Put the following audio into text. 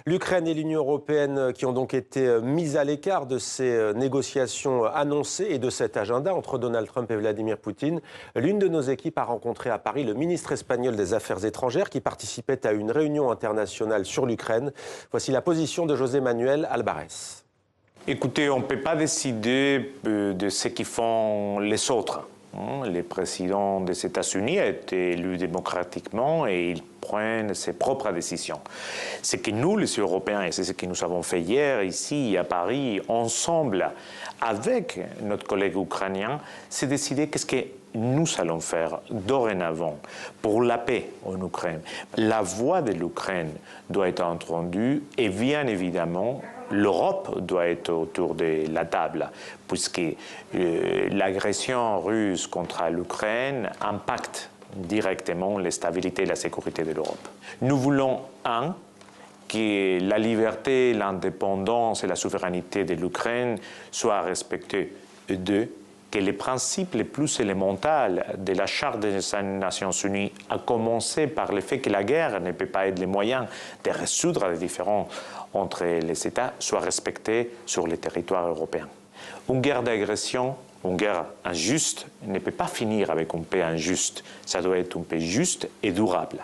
L'Ukraine et l'Union européenne qui ont donc été mises à l'écart de ces négociations annoncées et de cet agenda entre Donald Trump et Vladimir Poutine. L'une de nos équipes a rencontré à Paris le ministre espagnol des Affaires étrangères qui participait à une réunion internationale sur l'Ukraine. Voici la position de José Manuel Alvarez. Écoutez, on ne peut pas décider de ce qu'ils font les autres. Le président des États-Unis a été élu démocratiquement et il prend ses propres décisions. Ce que nous, les Européens, et c'est ce que nous avons fait hier ici à Paris, ensemble avec notre collègue ukrainien, c'est décider qu'est-ce que nous allons faire dorénavant pour la paix en Ukraine. La voix de l'Ukraine doit être entendue et bien évidemment, l'Europe doit être autour de la table, puisque l'agression russe contre l'Ukraine impacte directement la stabilité et la sécurité de l'Europe. Nous voulons, que la liberté, l'indépendance et la souveraineté de l'Ukraine soient respectées. Et deux, que les principes les plus élémentaires de la Charte des Nations Unies, à commencer par le fait que la guerre ne peut pas être le moyen de résoudre les différends entre les États, soient respectés sur le territoire européen. Une guerre d'agression, une guerre injuste, ne peut pas finir avec une paix injuste. Ça doit être une paix juste et durable.